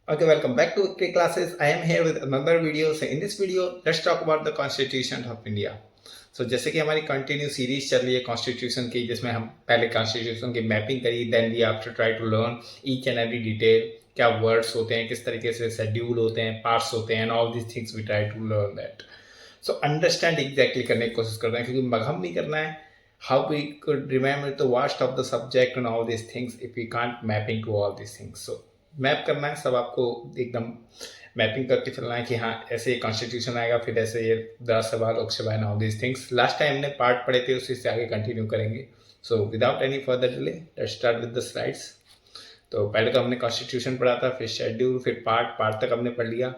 Okay, welcome back to K classes. I am here with another video. So in this video, let's talk about the Constitution of India. So जैसे कि हमारी continue series चल रही है constitution की, जिसमें हम पहले कॉन्स्टिट्यूशन की मैपिंग करी, then we after try to learn each and every detail, क्या वर्ड्स होते हैं, किस तरीके से शेड्यूल होते हैं, पार्ट्स होते हैं, and all these things we try to learn that. So understand exactly करने की कोशिश करते हैं, क्योंकि मगहम भी करना है. How we could remember the worst of the subject and all these things if we can't mapping to all these things. So map करना है, सब आपको एकदम मैपिंग करके चलना है कि हाँ ऐसे कॉन्स्टिट्यूशन आएगा, फिर ऐसे ये Rajya Sabha Lok Sabha and all these things. Last time हमने पार्ट पढ़े थे, उसी से आगे कंटिन्यू करेंगे. So without any further delay let's start with the slides. तो पहले तो हमने कॉन्स्टिट्यूशन पढ़ा था, फिर शेड्यूल, फिर पार्ट तक हमने पढ़ लिया.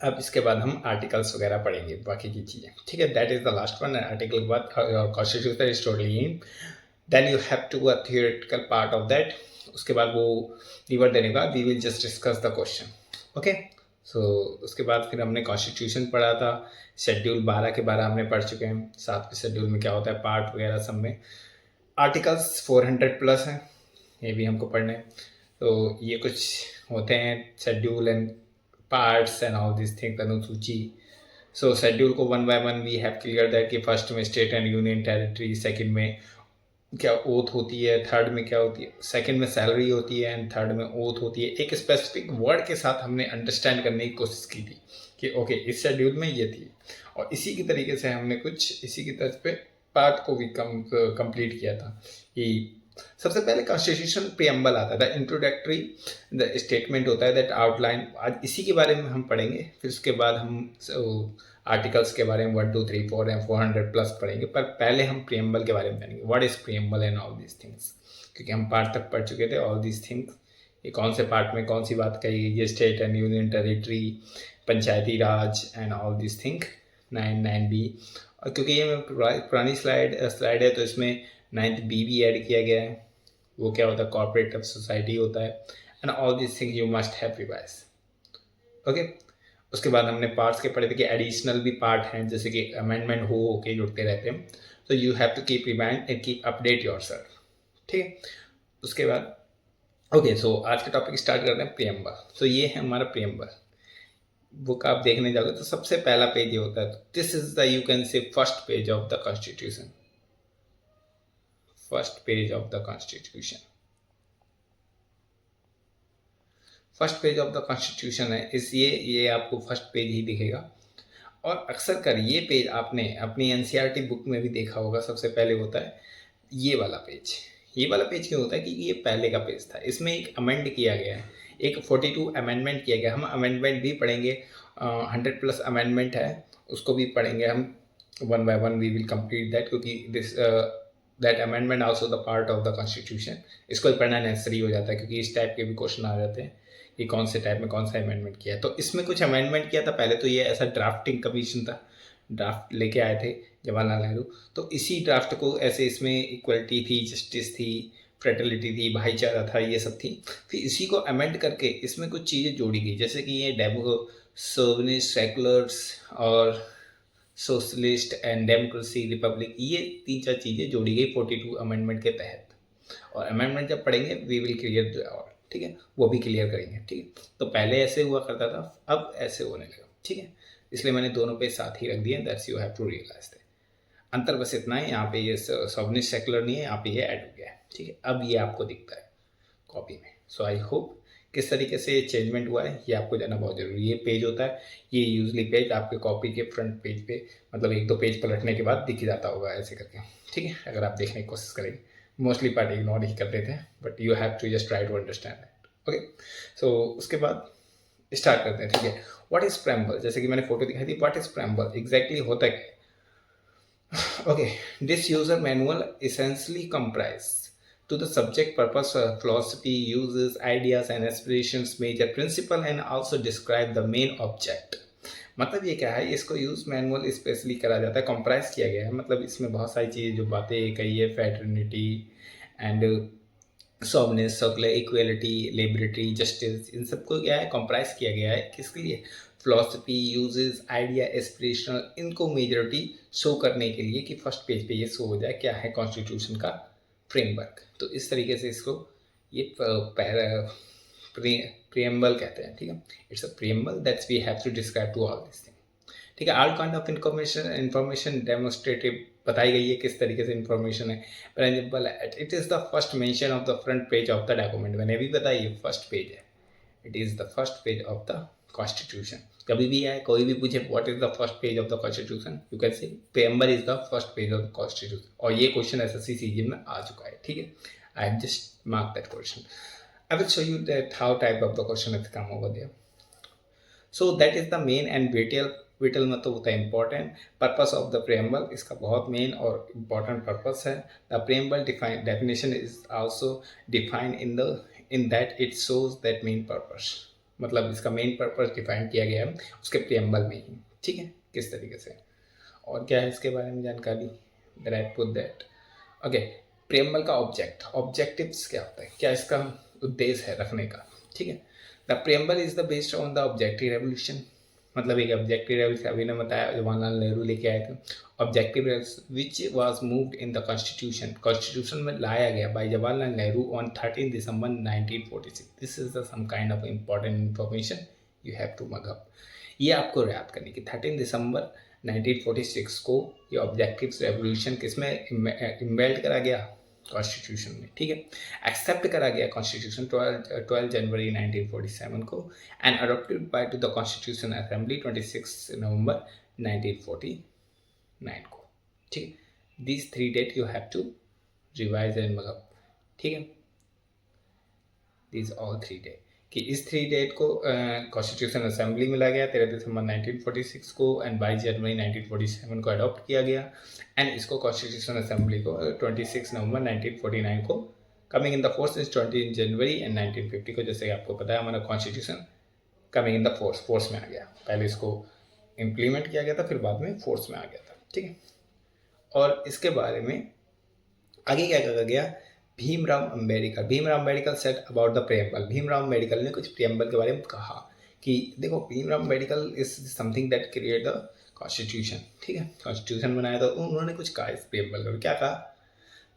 अब इसके बाद हम आर्टिकल्स वगैरह पढ़ेंगे, बाकी की चीज़ें. ठीक है, that is the last one. Article के बाद constitution is totally in. Then you have to a theoretical part of that. उसके बाद वो रिवर देने के बाद we will just discuss the question. Okay. So उसके बाद फिर हमने कॉन्स्टिट्यूशन पढ़ा था. शेड्यूल 12 के 12 हमने पढ़ चुके हैं. 7वें शेड्यूल में क्या होता है, पार्ट वगैरह सब में. आर्टिकल्स 400 प्लस हैं, ये भी हमको पढ़ने. तो ये कुछ होते हैं schedule and parts and all this things, अनुसूची. सो शेड्यूल को one by one we have clear that कि फर्स्ट में state and union territory, second में क्या ओथ होती है, थर्ड में क्या होती है, सेकंड में सैलरी होती है, एंड थर्ड में ओथ होती है. एक स्पेसिफिक वर्ड के साथ हमने अंडरस्टैंड करने की कोशिश की थी कि ओके इस शेड्यूल में ये थी, और इसी की तरीके से हमने कुछ इसी की तर्ज पे पार्ट को भी कंप्लीट किया था. कि सबसे पहले कॉन्स्टिट्यूशन प्रीएम्बल आता था, इंट्रोडक्टरी द स्टेटमेंट होता है, दैट आउटलाइन. आज इसी के बारे में हम पढ़ेंगे. फिर उसके बाद हम आर्टिकल्स के बारे में 1 2 3 4 एंड 400 प्लस पढ़ेंगे. पर पहले हम प्रीएम्बल के बारे में जानेंगे, what is preamble and all these things, क्योंकि हम पार्ट तक पढ़ चुके थे ऑल दीज थिंग्स. ये कौन से पार्ट में कौन सी बात कही गई है, state and union territory, Panchayati Raj and all these thing. 9B. और क्योंकि ये पुरानी स्लाइड है, तो इसमें 9B भी ऐड किया गया है. वो क्या होता है, कॉर्पोरेटिव सोसाइटी होता है. And all this thing you must have revise. Okay. उसके बाद हमने पार्ट्स के पढ़े थे कि एडिशनल भी पार्ट हैं, जैसे कि अमेंडमेंट हो के जुड़ते रहते हैं. तो you have to keep remind and keep update yourself. ठीक है. उसके बाद ओके, सो आज का टॉपिक स्टार्ट करते हैं, प्रीएम्बल. तो ये है हमारा प्रीएम्बल. बुक आप देखने जाओगे तो सबसे पहला पेज ये होता है. This is the, you can say, first page of the constitution. First page of the constitution. First page of the constitution है इस, ये आपको फर्स्ट पेज ही दिखेगा. और अक्सर कर ये पेज आपने अपनी एनसीईआरटी बुक में भी देखा होगा. सबसे पहले होता है ये वाला पेज. ये वाला पेज क्यों होता है, कि ये पहले का पेज था. इसमें एक अमेंड किया गया है, एक 42 अमेंडमेंट किया गया. हम अमेंडमेंट भी पढ़ेंगे, 100 प्लस अमेंडमेंट है, उसको भी पढ़ेंगे हम. One by one we will complete that, क्योंकि this that amendment also the part of the constitution. इसको भी पढ़ना नेसेसरी हो जाता है, क्योंकि इस टाइप के भी क्वेश्चन आ जाते हैं कि कौन से टाइप में कौन सा अमेंडमेंट किया है. तो इसमें कुछ अमेंडमेंट किया था पहले. तो ये ऐसा ड्राफ्टिंग कमीशन था, ड्राफ्ट लेके आए थे जवाहरलाल नेहरू. तो इसी ड्राफ्ट को ऐसे, इसमें इक्वलिटी थी, जस्टिस थी, फ्रेटर्निटी थी, भाईचारा था, ये सब थी. फिर इसी को अमेंड करके इसमें कुछ चीज़ें जोड़ी गई, जैसे कि ये सोवनिस्ट, सेकुलर्स और सोशलिस्ट एंड डेमोक्रेसी, रिपब्लिक, ये 3-4 चीज़ें जोड़ी गई 42 अमेंडमेंट के तहत. और अमेंडमेंट जब पढ़ेंगे वी विल क्लियर ऑल. ठीक है, वो भी क्लियर करेंगे. ठीक है. तो पहले ऐसे हुआ करता था, अब ऐसे होने लगा. ठीक है, इसलिए मैंने दोनों पे साथ ही रख दिए. That's you have to realise that. अंतर बस इतना है, यहाँ पे ये सोवनिस्ट सेकुलर नहीं है, यहाँ पे ये ऐड हो गया है. ठीक है, अब ये आपको दिखता है कॉपी में. सो आई होप किस तरीके से चेंजमेंट हुआ है ये आपको जानना बहुत जरूरी है. ये पेज होता है, ये यूजली पेज आपके कॉपी के फ्रंट पेज पे, मतलब 1-2 पेज पलटने के बाद दिख जाता होगा ऐसे करके. ठीक है, अगर आप देखने की कोशिश करेंगे. मोस्टली पार्ट इग्नोर ही कर देते हैं, but you have to just try to understand that. Okay. So उसके बाद स्टार्ट करते हैं. ठीक है, व्हाट इज प्रेम्बल. जैसे कि मैंने फोटो दिखाई थी, व्हाट इज प्रेम्बल एग्जैक्टली होता है. Okay, this user manual essentially comprise to the subject purpose philosophy, uses, ideas and aspirations, major principle and also describe the main object. मतलब ये क्या है, इसको यूज मैनुअल स्पेशली करा जाता है, कंप्राइज किया गया है. मतलब इसमें बहुत सारी चीज़ें जो बातें कही है, फैटर्निटी एंड सॉवनेस, सर्कुलर इक्वलिटी, लिबर्टी, जस्टिस, इन सबको क्या है, कंप्राइज किया गया है. किसके लिए, फिलोसफी, यूजेस, आइडिया, एस्पिरेशनल, इनको मेजॉरिटी शो करने के लिए कि फर्स्ट पेज पे ये शो हो जाए क्या है कॉन्स्टिट्यूशन का फ्रेमवर्क. तो इस तरीके से इसको ये प्रियम्बल कहते हैं, ठीक है। It's a preamble that's we have to describe to all this thing, ठीक है। All kind of information demonstrative बताई गई है किस तरीके से इंफॉर्मेशन है। For example, it is the first mention of the front page of the document. मैंने अभी बताइए फर्स्ट पेज है, it is the first page of the constitution. कभी भी आए कोई भी पूछे what is the first page of the constitution, you can say preamble is the first page of the constitution. और ये क्वेश्चन एसएससी सीजीएल में आ चुका है, ठीक है। I have just mark that question. I will show you that how type of the question is come over there. So that is the main and vital मतलब होता है important purpose of the preamble. इसका बहुत main और important purpose है। The preamble definition is also defined in that it shows that main purpose, मतलब इसका main purpose define किया गया है उसके प्रेम्बल में ही, ठीक है, किस तरीके से। और क्या है इसके बारे में जानकारी, that I put that. Okay, preamble का ऑब्जेक्टिव्स क्या होता है, क्या इसका उद्देश्य है रखने का, ठीक है। The preamble is the based on the objective revolution, मतलब एक ऑब्जेक्टिव रेवोल्यूशन अभी ने बताया जवाहरलाल नेहरू लेके आए थे। Objective which was moved in the constitution में लाया गया by Jawaharlal Nehru on 13 December 1946। This is the some kind of important information you have to mug up. ये आपको याद करनी कि 13 दिसंबर 1946 को ये ऑब्जेक्टिव रेवोल्यूशन किसमें इम्बेल्ड करा गया, कॉन्स्टिट्यूशन में, ठीक है। एक्सेप्ट करा गया कॉन्स्टिट्यूशन 12 जनवरी 1947 को and adopted by to the constitution assembly 26 November 1949 को, ठीक है। These 3 date you have to revise and मतलब, ठीक है, दीज ऑल 3 डेट कि इस 3 डेट को कॉन्स्टिट्यूशन असेंबली में लाया गया 13 दिसंबर 1946 को एंड 22 जनवरी 1947 को अडॉप्ट किया गया एंड इसको कॉन्स्टिट्यूशन असेंबली को 26 नवंबर 1949 को coming in the force is 20 January and 1950 को, जैसे आपको पता है हमारा constitution coming in the force में आ गया। पहले इसको इम्प्लीमेंट किया गया था, फिर बाद में फोर्स में आ गया था, ठीक है। और इसके बारे में आगे क्या कहा गया, Bhimrao Ambedkar said about the preamble. Bhimrao Ambedkar ने कुछ प्रेम्बल के बारे में कहा कि देखो Bhimrao Ambedkar is something that create the constitution, ठीक है, कॉन्स्टिट्यूशन बनाया तो उन्होंने कुछ कहा इस प्रेम्बल का, क्या कहा,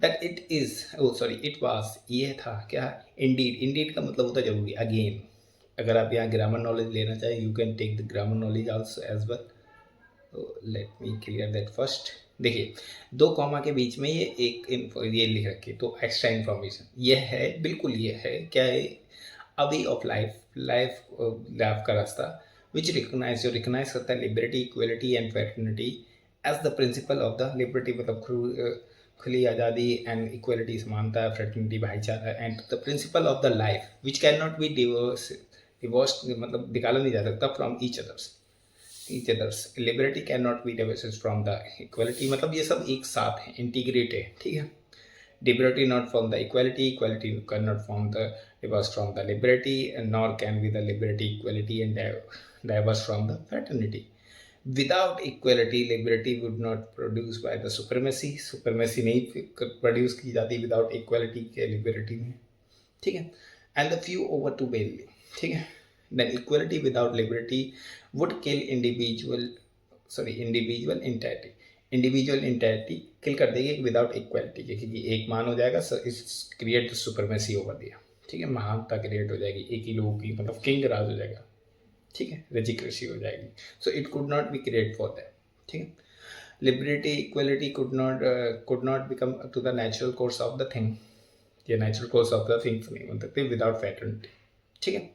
दैट इट वाज, ये था क्या, इंडीड का मतलब होता है जरूरी, अगेन। अगर आप यहाँ ग्रामर नॉलेज लेना चाहें you can take the grammar knowledge also as well. Let me clear that first. देखिए 2 कॉमा के बीच में ये लिख रखी, तो एक्स्ट्रा इन्फॉर्मेशन ये है, बिल्कुल ये है, क्या है, अ वे ऑफ लाइफ का रास्ता विच रिकग्नाइज करता है liberty, equality and fraternity as the principle of the liberty, मतलब खुली आज़ादी एंड इक्वलिटी समानता, फ्रेटर्निटी भाईचारा and the principle of the life which can not be divorce मतलब निकाला नहीं जा सकता from each others. Liberty can not be divorce from the equality, मतलब ये सब एक साथ है, इंटीग्रेट है, ठीक है। Liberty not from the equality can not from the divorce from the liberty nor can be the liberty equality and diverse from the fraternity. Without equality liberty would not produce by the supremacy नहीं produce की जाती without equality के liberty में, ठीक है। And the few over to well, ठीक है। Then equality without liberty would kill individual integrity kill कर देगी विदाउट इक्वलिटी के, क्योंकि एक मान हो जाएगा इस क्रिएट सुपरमेसी ओवर दिया, ठीक है, महानता क्रिएट हो जाएगी, एक ही लोगों की मतलब किंग राज हो जाएगा, ठीक है, रेजिक्रेसी हो जाएगी। So it could not be create for that, ठीक है। Liberty equality could not become to the natural course of the thing, ये natural course of the things नहीं बन सकते विदाउट फ्रेटर्निटी, ठीक है।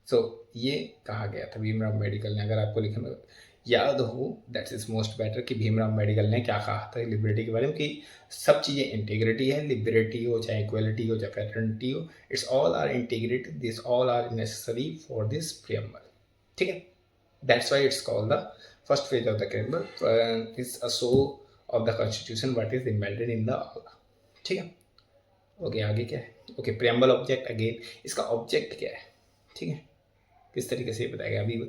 सो ये कहा गया था भीमराव अम्बेडकर ने, अगर आपको लिखना याद हो दैट इज मोस्ट बेटर कि भीमराव अम्बेडकर ने क्या कहा था लिबर्टी के बारे में, कि सब चीज़ें इंटीग्रिटी है, लिबर्टी हो चाहे इक्वलिटी हो चाहे फ्रेटर्निटी हो, it's all are integrated, this all are necessary for this preamble, ठीक है। That's why it's called the first page of the preamble is a so of the constitution what is embedded in the, ठीक है। Okay आगे क्या है, okay preamble object, again इसका object क्या है, ठीक है, किस तरीके से बताएगा अभी।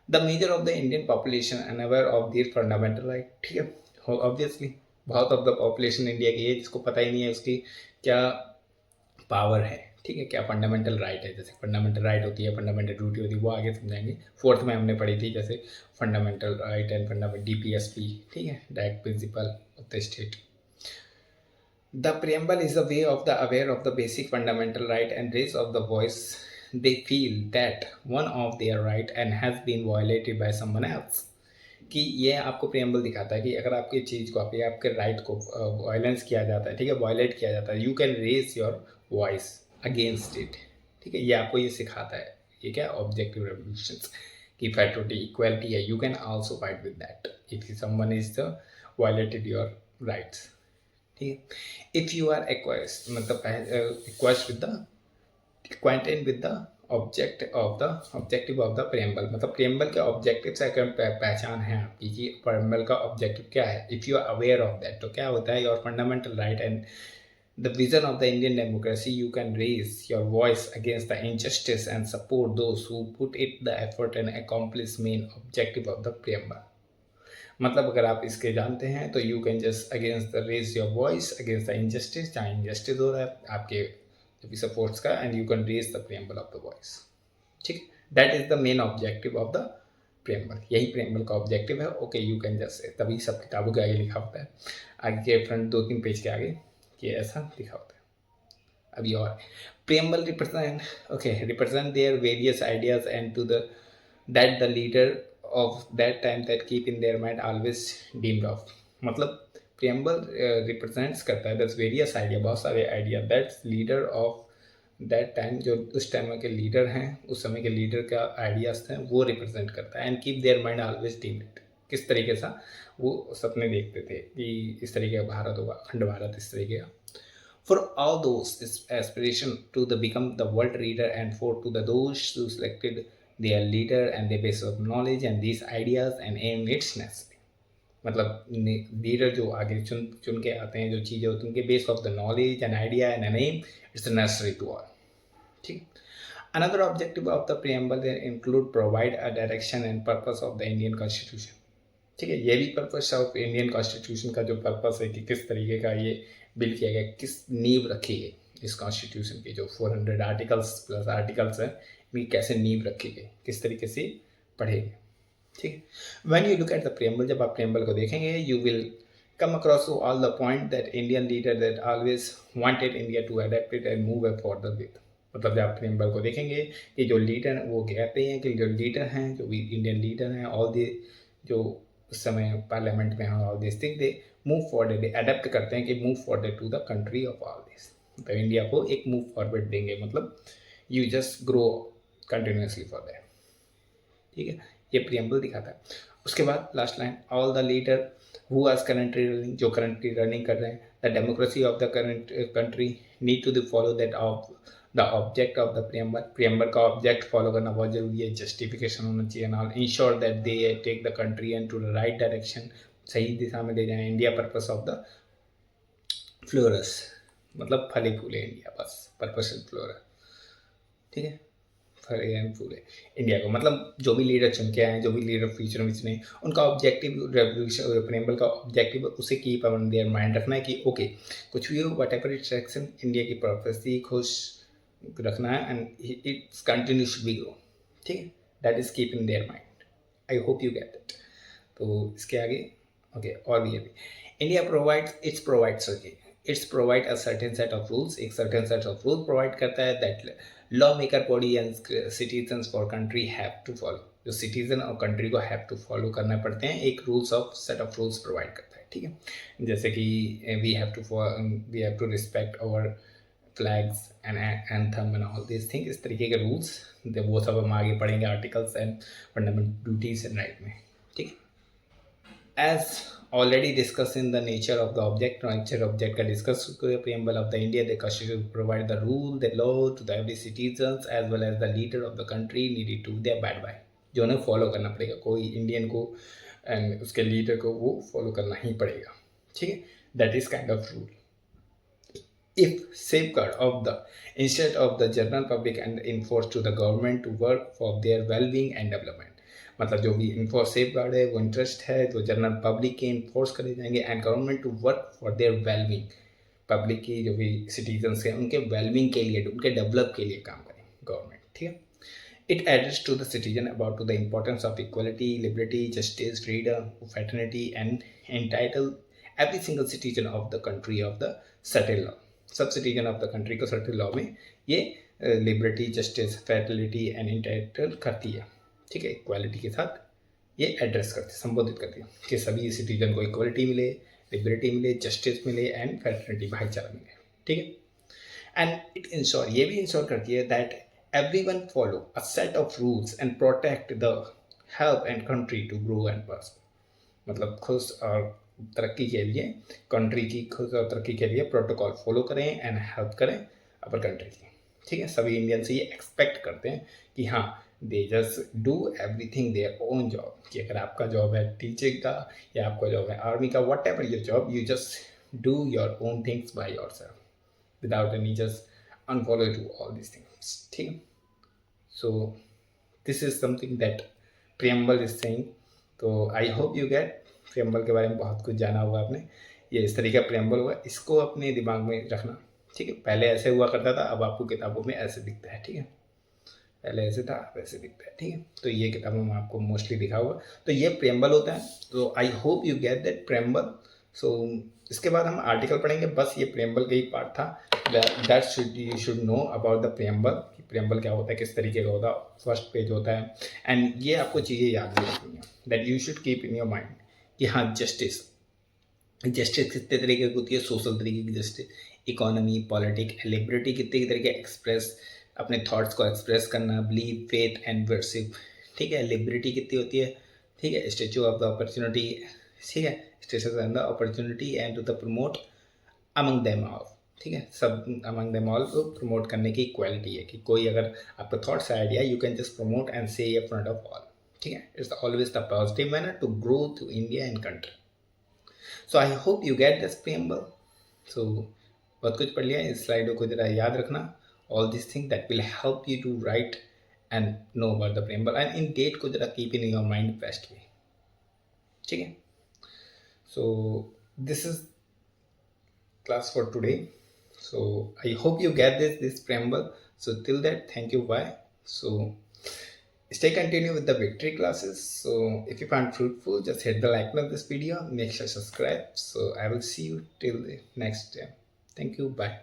The major of the Indian population unaware of their fundamental right, ठीक है, ऑब्वियसली बहुत ऑफ द पॉपुलेशन इंडिया की है जिसको पता ही नहीं है उसकी क्या पावर है, ठीक है, क्या फंडामेंटल राइट है। जैसे फंडामेंटल राइट होती है, फंडामेंटल ड्यूटी होती है, वो आगे समझाएंगे, 4th में हमने पढ़ी थी, जैसे fundamental right and fundamental DPSP, ठीक है, direct principal of the state. The preamble is a way of the aware of the basic fundamental right and raise of the voice they feel that one of their right and has been violated by someone else. कि ये आपको preamble दिखाता है कि अगर आपकी चीज़ को आपके राइट को वायलेंस किया जाता है, ठीक है, वायलेट किया जाता है, you can raise your voice against it, ठीक है, ये आपको ये सिखाता है। ये क्या ऑब्जेक्टिव रेवोल्यूशंस की फ्रेटर्निटी इक्वालिटी है, you can also fight with that if someone is the violated your rights, ठीक है। इफ़ यू आर एक्वाइस मतलब एक्वाइस with the acquainted with the objective of the preamble, मतलब preamble के objective से अगर पहचान है आपकी कि preamble का objective क्या है, if you are aware of that, तो क्या होता है, your fundamental right and the vision of the Indian democracy, you can raise your voice against the injustice and support those who put it the effort and accomplish main objective of the preamble। मतलब अगर आप इसके जानते हैं तो you can just against the raise your voice against the injustice, जहाँ injustice हो रहा है आपके सपोर्ट्स का, and you can raise the preamble of the voice, ठीक, that is the main objective of the preamble, यही प्रियम्बल का objective है। ओके, यू कैन जस्ट, तभी सब किताबों के आगे लिखा होता है, आगे के फ्रंट 2-3 पेज के आगे कि ऐसा लिखा होता है। अभी और preamble represent their various ideas and to the that the leader of that time that keep in there mind always deemed of, मतलब प्रियम्बल रिप्रेजेंट्स करता है दस वेरियस आइडिया, बहुत सारे idea, that's leader of that time, जो उस time के leader हैं, उस समय के लीडर का आइडियाज थे वो रिप्रेजेंट करता है। And keep their mind always deemed, किस तरीके से वो सपने देखते थे कि इस तरीके का भारत होगा, अखंड भारत इस तरीके का। For all those aspiration to the become the world leader and for to the those who selected their leader and they base of knowledge and these ideas and um it's necessary, मतलब leader जो आगे चुन के आते हैं, जो चीज़ें होती हैं उनके base of the knowledge and idea and N M, it's necessary to all, ठीक। Another objective of the preamble include provide a direction and purpose of the Indian constitution, ठीक है, ये भी पर्पस ऑफ इंडियन कॉन्स्टिट्यूशन का जो purpose है कि किस तरीके का ये बिल किया गया, किस नींव रखी गई इस कॉन्स्टिट्यूशन की, जो 400 आर्टिकल्स प्लस आर्टिकल्स हैं, इनकी कैसे नींव रखी गई, किस तरीके से पढ़ेंगे, ठीक है। When you look at the preamble, जब आप प्रियम्बल को देखेंगे, you will come across to all the point that Indian leader that always wanted India to adopt it and move forward with, मतलब जब आप प्रियम्बल को देखेंगे कि जो लीडर वो कहते हैं कि जो लीडर हैं, जो भी इंडियन लीडर हैं, ऑल दी जो उस समय पार्लियामेंट में हैं, all this thing they move forward, they adopt करते हैं कि move forward to the country of all this, मतलब इंडिया को एक मूव फॉरवर्ड देंगे, मतलब you just grow continuously for that, ठीक है, ये प्रियम्बल दिखाता है। उसके बाद last line, all the leader who are currently running, जो करंटली रनिंग कर रहे हैं, the democracy of the current country need to follow that of the object of the preamble, preamble का ऑब्जेक्ट फॉलो करना बहुत जरूरी है, जस्टिफिकेशन होना चाहिए, नाल ensure that they take the country and to the right direction, सही दिशा में ले जाएं, India purpose of the flourish, मतलब फले फूले इंडिया, बस पर्पस फ्लोरस, ठीक है, फूले इंडिया को, मतलब जो भी लीडर चुन के आए, जो भी लीडर फ्यूचर में चुने, उनका ऑब्जेक्टिव रेवोल्यूशन प्रियम्बल का ऑब्जेक्टिव उसे कीप ऑन देयर माइंड रखना है कि ओके कुछ भी हो, whatever it's action, India की पर्पस खुश रखना है and it's continue should be grow, ठीक है, that is keep in there mind. I hope you get it. तो इसके आगे ओके और भी है, India provide a certain set of rules, एक certain set of rule provide करता है that law maker body and citizens for country have to follow, जो सिटीजन और कंट्री को हैव टू फॉलो करना पड़ते हैं, एक rules of set of rules provide करता है, ठीक है, जैसे कि we have to respect our flags and anthem and all this thing, इस तरीके के रूल्स, वो सब हम आगे पढ़ेंगे articles and fundamental duties and right में, ठीक है। As already discussed in the nature of the object का discuss preamble of the India, the Constitution provide the rule, the law to the every citizens as well as the leader of the country needed to they abide by, जो उन्हें follow करना पड़ेगा, कोई Indian को and उसके leader को वो follow करना ही पड़ेगा, ठीक है, that is kind of rule. If safeguard of the instead of the general public and enforced to the government to work for their well-being and development, मतलब जो भी इन्फोर्स सेफ गार्ड है वो इंटरेस्ट है तो जनरल पब्लिक के enforce करे जाएंगे and government to work for their wellbeing, public की जो भी सिटीजन्स हैं उनके वेलबींग के लिए, उनके डेवलप के लिए काम करें गवर्नमेंट, ठीक है। It address to the citizen about to the importance of equality, liberty, justice, freedom, fraternity and entitle every single citizen of the country of the certain law, सब सिटीजन ऑफ द कंट्री को certain law में ये liberty, justice, fatality and intellectual करती है, ठीक है, equality के साथ ये एड्रेस करती है, संबोधित करती है कि सभी सिटीजन को इक्वालिटी मिले, लिबर्टी मिले, जस्टिस मिले एंड फैटर्निटी, भाईचारा मिले, ठीक है। एंड इट इंश्योर, ये भी इंश्योर करती है that everyone follow a set of rules and protect the help and country to grow and prosper. मतलब खुश और तरक्की के लिए, कंट्री की खुश और तरक्की के लिए प्रोटोकॉल फॉलो करें एंड हेल्प करें अपर कंट्री की, ठीक है। सभी इंडियन से ये एक्सपेक्ट करते हैं कि हाँ, they just do everything their own job, कि अगर आपका जॉब है टीचिंग का या आपका जॉब है आर्मी का, whatever your job, you just do your own things by yourself without any just unfollow to all this things, ठीक है। So this is something that preamble is saying. तो I hope you get, preamble के बारे में बहुत कुछ जाना होगा आपने। ये इस तरीके का प्रियम्बल होगा, इसको अपने दिमाग में रखना, ठीक है। पहले ऐसे हुआ करता था, अब आपको किताबों में ऐसे दिखता है, ठीक है। पहले ऐसे था, अब ऐसे दिखता है, ठीक है। तो ये किताबों में आपको मोस्टली दिखा होगा। तो ये प्रियम्बल होता है। तो I hope you get that preamble. So इसके बाद हम आर्टिकल पढ़ेंगे, बस ये प्रियम्बल का ही पार्ट था। That should you should know about the preamble, कि प्रियम्बल क्या होता है, किस तरीके का होता है, फर्स्ट पेज होता है। एंड ये आपको चीज़ें याद भी रखनी है, that you should keep in your mind कि हाँ, जस्टिस कितने तरीके की होती है, सोशल तरीके की जस्टिस, इकोनॉमी, पॉलिटिक, लिबर्टी कितने तरीके एक्सप्रेस, अपने थॉट्स को एक्सप्रेस करना, बिलीव, फेथ एंड वर्शिप, ठीक है। लिबर्टी कितनी होती है, ठीक है, स्टेचू ऑफ द अपॉर्चुनिटी, ठीक है, statue of the opportunity and to the promote among them all, ठीक है। सब अमंग देम ऑल को प्रमोट करने की क्वालिटी है कि कोई अगर आपका thoughts idea, you can just promote and say in front of all, ठीक है। It's always the positive manner to grow to India and country. So I hope you get this preamble. So बहुत कुछ पढ़ लिया, इस स्लाइडों को जरा याद रखना, all this thing that will help you to write and know about the preamble, and in date को जरा keep in your mind best way, ठीक है। So this is class for today. So I hope you get this preamble. So till that, thank you, bye. So stay continue with the victory classes. So if you find fruitful, just hit the like on this video, make sure subscribe. So I will see you till the next time. Thank you, bye.